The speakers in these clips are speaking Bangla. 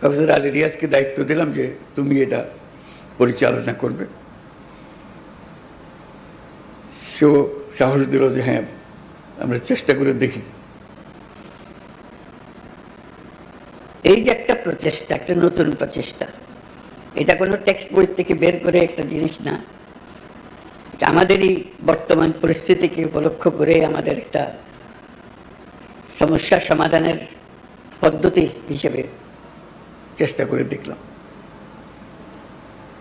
প্রফেসর আলী রিয়াজকে দায়িত্ব দিলাম যে তুমি এটা পরিচালনা করবে। সেও সাহস দিল যে হ্যাঁ আমরা চেষ্টা করে দেখি। এই যে একটা প্রচেষ্টা, একটা নতুন প্রচেষ্টা, এটা কোনো টেক্সট বই থেকে বের করে একটা জিনিস না, এটা আমাদেরই বর্তমান পরিস্থিতিকে উপলক্ষ করে আমাদের একটা সমস্যা সমাধানের পদ্ধতি হিসেবে চেষ্টা করে দেখলাম।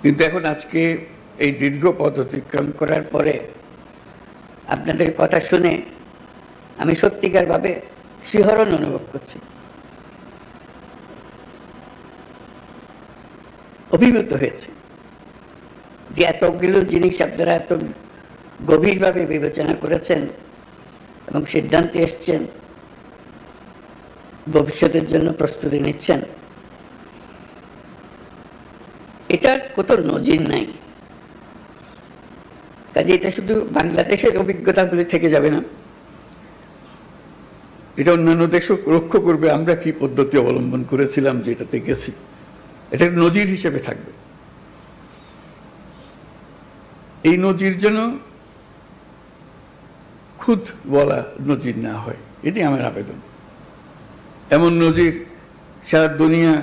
কিন্তু এখন আজকে এই দীর্ঘ পথ অতিক্রম করার পরে আপনাদের কথা শুনে আমি সত্যিকার ভাবে শিহরণ অনুভব করছি, অভিভূত হয়েছে যে এতগুলো জিনিস আপনারা এত গভীরভাবে বিবেচনা করেছেন এবং সিদ্ধান্তে এসছেন, ভবিষ্যতের জন্য প্রস্তুতি নিচ্ছেন। এটার কোথাও নজির নাই। কাজে এটা শুধু বাংলাদেশের অভিজ্ঞতাগুলি থেকে যাবে না, এটা অন্যান্য দেশও লক্ষ্য করবে আমরা কি পদ্ধতি অবলম্বন করেছিলাম যে এটাতে গেছি, এটা নজির হিসেবে থাকবে। এই নজির যেন খুদ বলা নজির না হয়, এটি আমার আবেদন। এমন নজির সারা দুনিয়া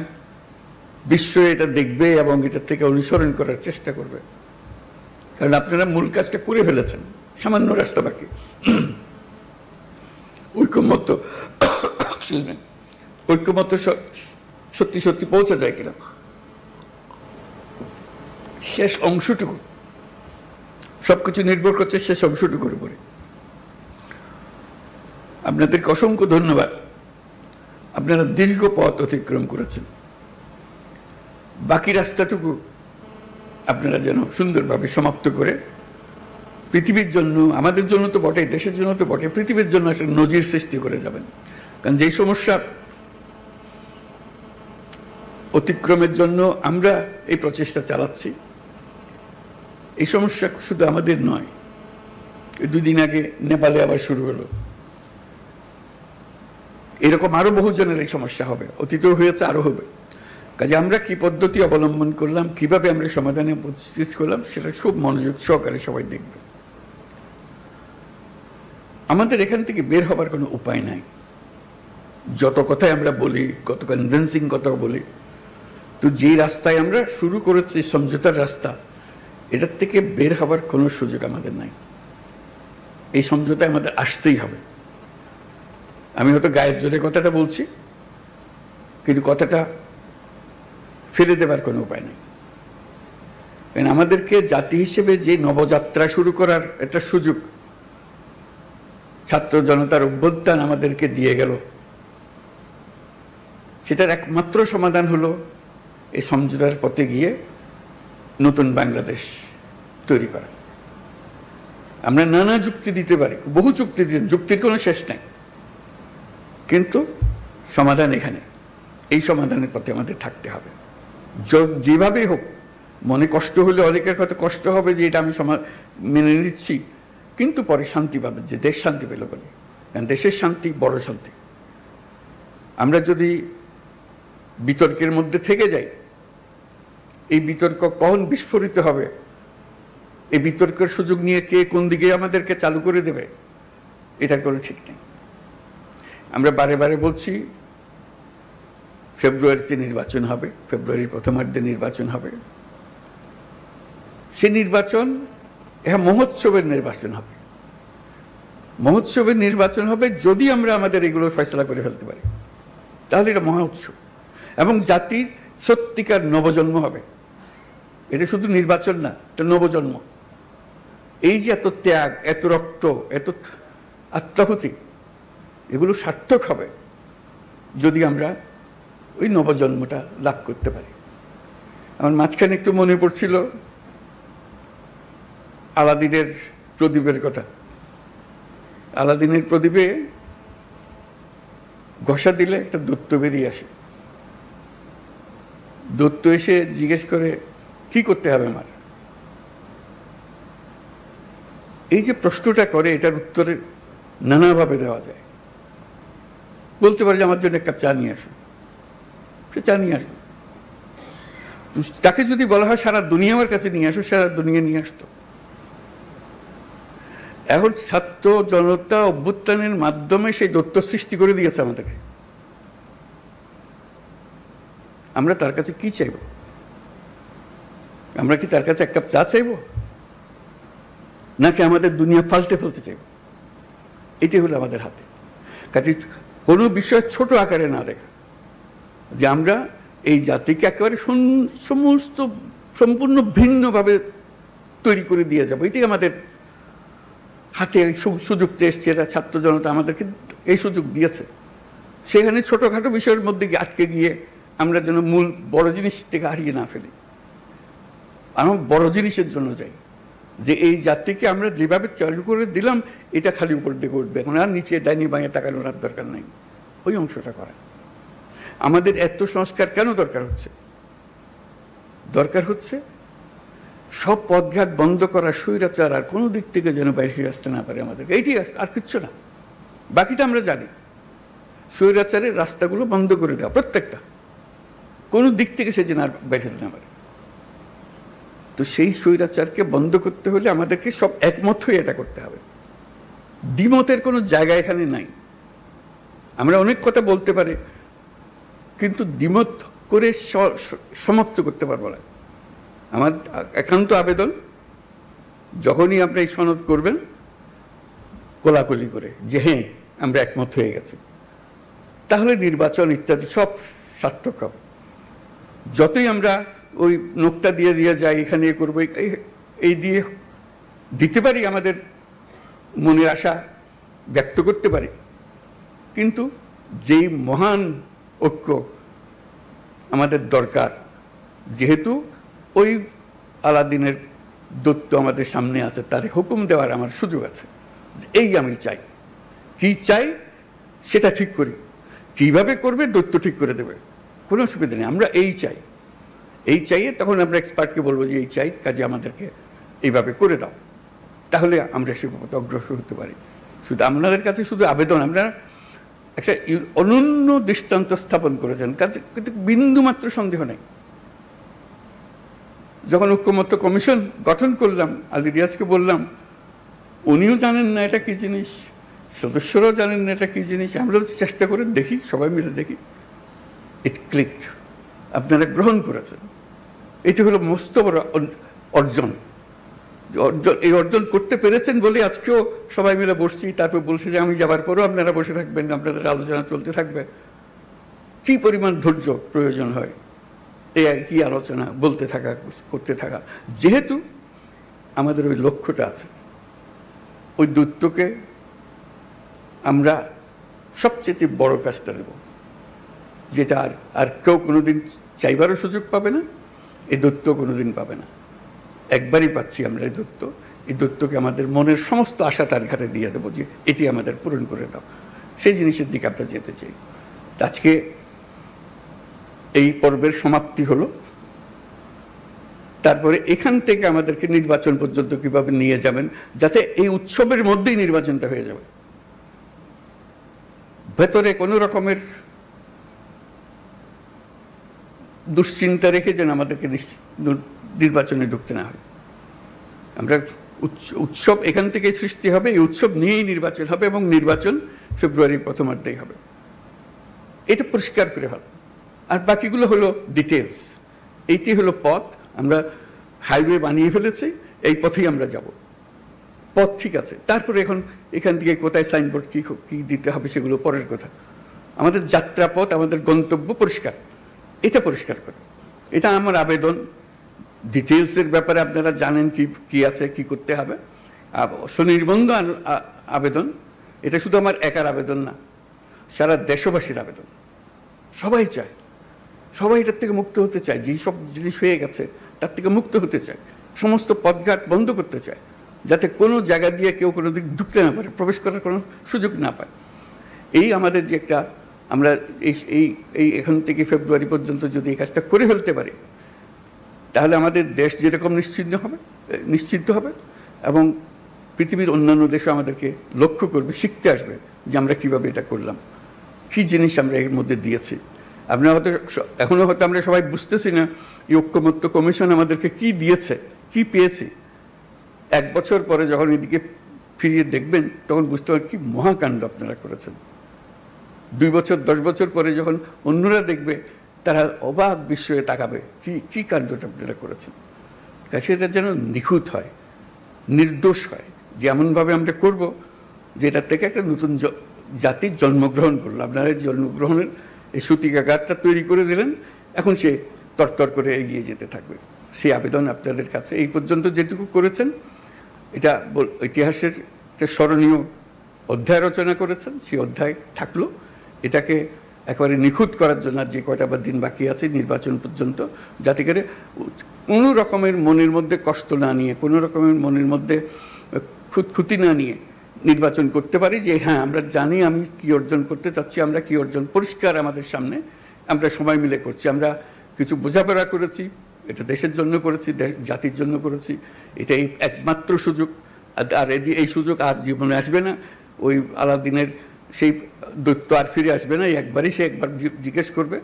বিশ্ব এটা দেখবে এবং এটার থেকে অনুসরণ করার চেষ্টা করবে। কারণ আপনারা মূল কাজটা করে ফেলেছেন, সামান্য রাস্তা বাকি। ঐক্যমত্য সত্যি সত্যি পৌঁছা যায় কিনা, শেষ অংশটুকু, সবকিছু নির্ভর করছে শেষ অংশটুকুর উপরে। আপনাদেরকে অসংখ্য ধন্যবাদ। আপনারা দীর্ঘ পথ অতিক্রম করেছেন, বাকি রাস্তাটুকু আপনারা যেন সুন্দরভাবে সমাপ্ত করে পৃথিবীর জন্য, আমাদের জন্য তো বটে, দেশের জন্য তো বটে, পৃথিবীর জন্য একটা নজির সৃষ্টি করে যাবেন। কারণ যেই সমস্যা অতিক্রমের জন্য আমরা এই প্রচেষ্টা চালাচ্ছি, এই সমস্যা শুধু আমাদের নয়। দুদিন আগে নেপালে আবার শুরু হলো, এরকম আরো বহুজনের এই সমস্যা হবে, অতীতেও হয়েছে, আরো হবে। কাজে আমরা কি পদ্ধতি অবলম্বন করলাম, কিভাবে আমরা সমাধানে উপস্থিত করলাম, সেটা খুব মনোযোগ সহকারে সবাই দেখবে। আমাদের এখান থেকে বের হবার কোনো উপায় নাই। যত কথাই আমরা বলি, কত কনভিন্সিং কথা বলি, তো যে রাস্তায় আমরা শুরু করেছি সমঝোতার রাস্তা, এটার থেকে বের হবার কোনো সুযোগ আমাদের নাই। এই সমঝোতায় আমাদের আসতেই হবে। আমি হয়তো গায়ের জোরে কথাটা বলছি, কিন্তু কথাটা ফেলে দেবার কোনো উপায় নেই। কারণ আমাদেরকে জাতি হিসেবে যে নবযাত্রা শুরু করার একটা সুযোগ ছাত্র জনতার অভ্যুত্থান আমাদেরকে দিয়ে গেল, সেটার একমাত্র সমাধান হলো এই সমঝোতার পথে গিয়ে নতুন বাংলাদেশ তৈরি করা। আমরা নানা যুক্তি দিতে পারি, বহু যুক্তি দিতে, যুক্তির কোনো শেষ নাই, কিন্তু সমাধান এখানে। এই সমাধানের পথে আমাদের থাকতে হবে, যেভাবেই হোক। মনে কষ্ট হলে অনেকের কথা কষ্ট হবে যে এটা আমি মেনে নিচ্ছি, কিন্তু পরে শান্তি পাবে, যে দেশ শান্তি পেল বলে। কারণ দেশের শান্তি বড় শান্তি। আমরা যদি বিতর্কের মধ্যে থেকে যাই, এই বিতর্ক কখন বিস্ফোরিত হবে, এই বিতর্কের সুযোগ নিয়ে কে কোন দিকে আমাদেরকে চালু করে দেবে, এটার কোনো ঠিক নেই। আমরা বারে বারে বলছি ফেব্রুয়ারিতে নির্বাচন হবে, ফেব্রুয়ারির প্রথমার্ধে নির্বাচন হবে। সে নির্বাচন মহোৎসবের নির্বাচন হবে, মহোৎসবের নির্বাচন হবে যদি আমরা আমাদের এগুলোর ফয়সলা করে ফেলতে পারি, তাহলে এটা মহোৎসব এবং জাতির সত্যিকার নবজন্ম হবে। এটা শুধু নির্বাচন না, এটা নবজন্ম। এই যে এত ত্যাগ, এত রক্ত, এত আত্মাহুতি, এগুলো সার্থক হবে যদি আমরা ওই নবজন্মটা লাভ করতে পারি। আমার মাঝখানে একটু মনে পড়ছিল আলাদিনের প্রদীপের কথা। আলাদিনের প্রদীপে ঘষা দিলে একটা দৈত্য বেরিয়ে আসে। দৈত্য এসে জিজ্ঞেস করে কি করতে হবে আমার। এই যে প্রশ্নটা করে, এটার উত্তরে নানাভাবে দেওয়া যায়। বলতে পারে যে আমার জন্য এক কাপ চা নিয়ে আসুন, সে চা নিয়ে আসুন। তাকে যদি বলা হয় সারা দুনিয়া আমার কাছে নিয়ে আসো, সারা দুনিয়া নিয়ে আসতো। এখন ছাত্র জনতা অভ্যুত্থানের মাধ্যমে সেই দৈত্য সৃষ্টি করে দিয়েছে আমাদেরকে। আমরা তার কাছে কি চাইব? আমরা কি তার কাছে এক কাপ চা চাইব, নাকি আমাদের দুনিয়া পাল্টে ফেলতে চাইব? এটি হলো আমাদের হাতে। কাজে কোনো বিষয় ছোট আকারে না দেখা, যে আমরা এই জাতিকে একেবারে সমস্ত সম্পূর্ণ ভিন্নভাবে তৈরি করে দিয়ে যাবো, এটি আমাদের হাতে সুযোগটা এসছে। এরা ছাত্র জনতা আমাদেরকে এই সুযোগ দিয়েছে। সেখানে ছোটখাটো বিষয়ের মধ্যে আটকে গিয়ে আমরা যেন মূল বড় জিনিস থেকে হারিয়ে না ফেলি। আমরা বড় জিনিসের জন্য যাই, যে এই জাতিকে আমরা যেভাবে চালু করে দিলাম এটা খালি উপর দিকে উঠবে, এখন আর নিচে ডাইনি বাঁয়ে তাকানোর আর দরকার নাই। ওই অংশটা করা। আমাদের এত সংস্কার কেন দরকার হচ্ছে? দরকার হচ্ছে সব পথঘাট বন্ধ করা, স্বৈরাচার আর কোনো দিক থেকে যেন বাইরে আসতে না পারে আমাদের। এইটি আর কিচ্ছু না, বাকিটা আমরা জানি। স্বৈরাচারের রাস্তাগুলো বন্ধ করে দেওয়া, প্রত্যেকটা, কোনো দিক থেকে সে যেন আর বাইরে না পারে। তো সেই স্বৈরাচারকে বন্ধ করতে হলে আমাদেরকে সব একমত হয়ে এটা করতে হবে। দ্বিমতের কোনো জায়গা এখানে নাই। আমরা অনেক কথা বলতে পারি, কিন্তু দ্বিমত করে সমাপ্ত করতে পারবো না। আমার একান্ত আবেদন, যখনই আপনি এই সনদ করবেন কোলাকুলি করে যে হ্যাঁ আমরা একমত হয়ে গেছি, তাহলে নির্বাচন ইত্যাদি সব সার্থক হবে। যতই আমরা ওই নোকটা দিয়ে দিয়ে যাই, এখানে করবো, এই দিয়ে দিতে পারি, আমাদের মনের আশা ব্যক্ত করতে পারি, কিন্তু যেই মহান ঐক্য আমাদের দরকার, যেহেতু ওই আলাদিনের দৈত্য আমাদের সামনে আছে, তার হুকুম দেওয়ার আমার সুযোগ আছে। এই আমি চাই, কি চাই সেটা ঠিক করি, কিভাবে করবে দৈত্য ঠিক করে দেবে, কোনো অসুবিধা নেই। আমরা এই চাই, এই চাইয়ে তখন আমরা এক্সপার্টকে বলবো যে এই চাই, কাজে আমাদেরকে এইভাবে করে দাও, তাহলে আমরা সে পথে অগ্রসর হতে পারি। শুধু আপনাদের কাছে শুধু আবেদন, আমরা একটা অনন্য দৃষ্টান্ত স্থাপন করেছেন, কিন্তু বিন্দু মাত্র সন্দেহ নেই। যখন ঐক্যমত্য কমিশন গঠন করলাম, আলী রিয়াজকে বললাম, উনিও জানেন না এটা কি জিনিস, সদস্যরাও জানেন না এটা কি জিনিস, আমরা চেষ্টা করে দেখি, সবাই মিলে দেখি, ইট ক্লিকড, আপনারা গ্রহণ করেছেন। এটি হলো মস্ত বড় অর্জন। এই অর্জন করতে পেরেছেন বলে আজকেও সবাই মিলে বসছি, তারপর বলছে যে আমি যাবার পরও আপনারা বসে থাকবেন, আপনাদের আলোচনা চলতে থাকবে। কি পরিমাণ ধৈর্য প্রয়োজন হয় এই কি আলোচনা বলতে থাকা, করতে থাকা, যেহেতু আমাদের ওই লক্ষ্যটা আছে। ওই দৈত্যকে আমরা সবচেয়ে বড় কাজটা নেব, যেটা আর কেউ কোনোদিন চাইবারও সুযোগ পাবে না, এই দৈত্য কোনোদিন পাবে না। একবারই পাচ্ছি আমরা এই দৈত্য। এই দৈত্যকে আমাদের মনের সমস্ত আশা তার ঘাটে দিয়ে দেবো, যে এটি আমাদের পূরণ করে দাও। সেই জিনিসের দিকে আমরা যেতে চাই। আজকে এই পর্বের সমাপ্তি হলো। তারপরে এখান থেকে আমাদেরকে নির্বাচন পর্যন্ত কিভাবে নিয়ে যাবেন, যাতে এই উৎসবের মধ্যেই নির্বাচনটা হয়ে যাবে, ভেতরে কোনো রকমের দুশ্চিন্তা রেখে যেন আমাদেরকে নির্বাচনে ঢুকতে না হয়। আমরা উৎসব এখান থেকেই সৃষ্টি হবে, এই উৎসব নিয়েই নির্বাচন হবে, এবং নির্বাচন ফেব্রুয়ারির প্রথমার্ধেই হবে। এটা পরিষ্কার করে হবে। আর বাকিগুলো হলো ডিটেলস। এইটি হলো পথ। আমরা হাইওয়ে বানিয়ে ফেলেছি, এই পথেই আমরা যাব। পথ ঠিক আছে, তারপরে এখন এখান থেকে কোথায় সাইনবোর্ড কি দিতে হবে সেগুলো পরের কথা। আমাদের যাত্রাপথ, আমাদের গন্তব্য পরিষ্কার, এটা পরিষ্কার করে। এটা আমার আবেদন। ডিটেলসের ব্যাপারে আপনারা জানেন কি আছে, কি করতে হবে। সুনির্বন্ধ আবেদন, এটা শুধু আমার একার আবেদন না, সারা দেশবাসীর আবেদন। সবাই চায়, সবাই এটার থেকে মুক্ত হতে চায়। যেই সব জিনিস হয়ে গেছে তার থেকে মুক্ত হতে চায়, সমস্ত পথঘাট বন্ধ করতে চায়, যাতে কোনো জায়গা দিয়ে কেউ কোনো দিক ঢুকতে না পারে, প্রবেশ করার কোনো সুযোগ না পায়। এই আমাদের যে একটা, আমরা এই এখান থেকে ফেব্রুয়ারি পর্যন্ত যদি এই কাজটা করে ফেলতে পারি, তাহলে আমাদের দেশ যেরকম নিশ্চিন্ত হবে, এবং পৃথিবীর অন্যান্য দেশও আমাদেরকে লক্ষ্য করবে, শিখতে আসবে যে আমরা কিভাবে এটা করলাম, কি জিনিস আমরা এর মধ্যে দিয়েছি। আপনারা হয়তো এখনো হয়তো আমরা সবাই বুঝতেছি না এই ঐক্যমত্য কমিশন আমাদেরকে কি দিয়েছে, কি পেয়েছি। 1 বছর পরে যখন এদিকে ফিরিয়ে দেখবেন তখন বুঝতে পারবেন কি মহাকাণ্ড আপনারা করেছেন। 2 বছর 10 বছর পরে যখন অন্যরা দেখবে তারা অবাক বিস্ময়ে তাকাবে কি কাণ্ডটা আপনারা করেছেন। কাছে এটা যেন নিখুঁত হয়, নির্দোষ হয়, যে এমনভাবে আমরা করব যেটার থেকে একটা নতুন জাতির জন্মগ্রহণ করলো। আপনারা জন্মগ্রহণের এই সূতিকাগারটা তৈরি করে দিলেন, এখন সে তরতর করে এগিয়ে যেতে থাকবে। সেই আবেদন আপনাদের কাছে এই পর্যন্ত যেটুকু করেছেন এটা ইতিহাসের একটা স্মরণীয় অধ্যায় রচনা করেছেন, সেই অধ্যায় থাকলো। এটাকে একেবারে নিখুঁত করার জন্য যে কয়টা বা দিন বাকি আছে নির্বাচন পর্যন্ত, যাতে করে কোনো রকমের মনের মধ্যে কষ্ট না নিয়ে, কোনো রকমের মনের মধ্যে খুঁতখুঁতি না নিয়ে নির্বাচন করতে পারি, যে হ্যাঁ আমরা জানি আমি কি অর্জন করতে চাচ্ছি, আমরা কি অর্জন পরিষ্কার আমাদের সামনে, আমরা সবাই মিলে করছি। আমরা কিছু বোঝাপড়া করেছি, এটা দেশের জন্য করেছি, জাতির জন্য করেছি, এটাই একমাত্র সুযোগ। আর এই সুযোগ আর জীবনে আসবে না। ওই আলাদিনের সেই দৈত্য আর ফিরে আসবে না। একবারই সে একবার জিজ্ঞেস করবে,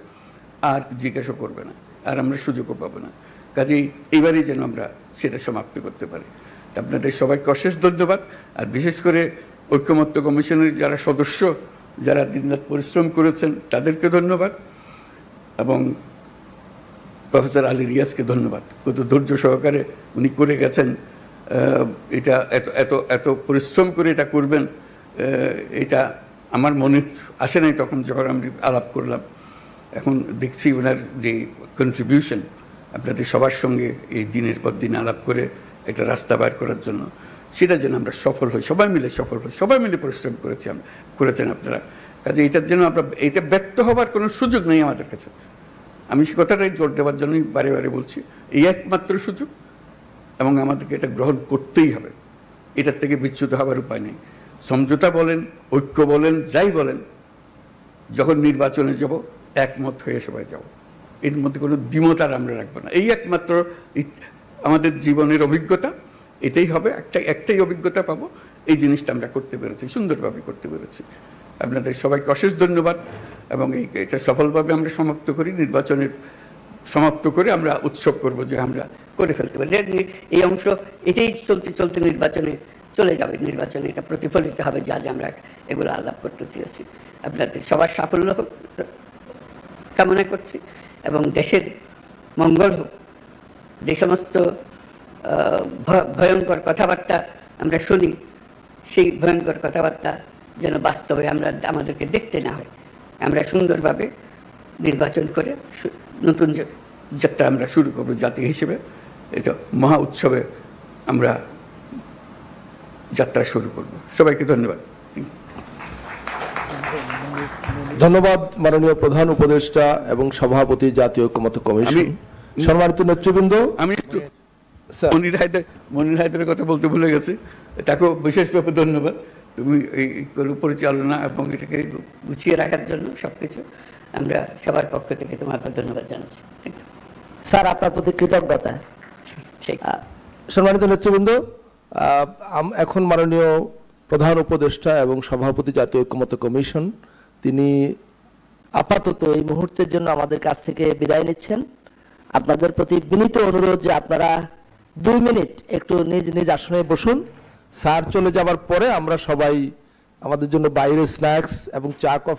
আর জিজ্ঞেসও করবে না, আর আমরা সুযোগও পাবো না। কাজেই এইবারই যেন আমরা সেটা সমাপ্ত করতে পারি। আপনাদের সবাইকে অশেষ ধন্যবাদ। আর বিশেষ করে ঐক্যমত্য কমিশনের যারা সদস্য, যারা দিনরাত পরিশ্রম করেছেন, তাদেরকে ধন্যবাদ। এবং প্রফেসর আলী রিয়াজকে ধন্যবাদ, কত ধৈর্য সহকারে উনি করে গেছেন। এটা এত এত এত পরিশ্রম করে এটা করবেন, এটা আমার মনে আসে নাই তখন যখন আমি আলাপ করলাম। এখন দেখছি ওনার যে কন্ট্রিবিউশন আপনাদের সবার সঙ্গে এই দিনের পর দিন আলাপ করে একটা রাস্তা বার করার জন্য, সেটা যেন আমরা সফল হই, সবাই মিলে সফল হই। সবাই মিলে পরিশ্রম করেছেন আপনারা। কাজে এটার জন্য আমরা এটা ব্যর্থ হবার কোনো সুযোগ নেই আমাদের কাছে। আমি সে কথাটাই জোর দেওয়ার জন্যই বারে বারে বলছি, এই একমাত্র সুযোগ, এবং আমাদেরকে এটা গ্রহণ করতেই হবে। এটার থেকে বিচ্যুত হবার উপায় নেই। সমঝোতা বলেন, ঐক্য বলেন, যাই বলেন, যখন নির্বাচনে যাব একমত হয়ে সবাই যাব। এর মধ্যে কোনো দ্বিমত আর আমরা রাখবো না। এই একমাত্র আমাদের জীবনের অভিজ্ঞতা, এটাই হবে। একটাই অভিজ্ঞতা পাবো, এই জিনিসটা আমরা করতে পেরেছি, সুন্দরভাবে করতে পেরেছি। আপনাদের সবাইকে অশেষ ধন্যবাদ। এবং এটা সফলভাবে আমরা সমাপ্ত করি, নির্বাচনের সমাপ্ত করে আমরা উৎসব করব যে আমরা করে ফেলতে পারি। এই অংশ এটাই চলতে চলতে নির্বাচনে চলে যাবে। নির্বাচনে এটা প্রতিফলিত হবে যা যে আমরা এগুলো আলাপ করতে চেয়েছি। আপনাদের সবার সাফল্য হোক কামনা করছি, এবং দেশের মঙ্গল হোক। যে সমস্ত ভয়ঙ্কর কথাবার্তা আমরা শুনি, সেই ভয়ঙ্কর কথাবার্তা যেন বাস্তবে আমাদেরকে দেখতে না হয়। আমরা সুন্দরভাবে নির্বাচন করে নতুন যাত্রা আমরা শুরু করবো জাতি হিসেবে। এটা মহা উৎসবে আমরা যাত্রা শুরু করব। সবাইকে ধন্যবাদ। ধন্যবাদ মাননীয় প্রধান উপদেষ্টা এবং সভাপতি জাতীয় ঐক্যমত্য কমিশন। সম্মানিত নেতৃবৃন্দ, আমি একটু মনির হায়দারের কথা বলতে ভুলে গেছি, তাকেও বিশেষভাবে ধন্যবাদ। তুমি এই পরিচালনা এবং এটাকে গুছিয়ে রাখার জন্য সবকিছু আমরা সবার পক্ষ থেকে তোমাকে ধন্যবাদ জানাচ্ছি। স্যার, আপনার প্রতি কৃতজ্ঞতা। সম্মানিত নেতৃবৃন্দ, এখন মাননীয় প্রধান উপদেষ্টা এবং সভাপতি জাতীয় ঐক্যমত্য কমিশন তিনি আপাতত এই মুহূর্তের জন্য আমাদের কাছ থেকে বিদায় নিচ্ছেন। আপনাদের প্রতি বিনীত অনুরোধ যে আপনারা 2 মিনিট একটু নিজ নিজ আসনে বসুন। স্যার চলে যাবার পরে আমরা সবাই আমাদের জন্য বাইরে স্ন্যাক্স এবং চা কফি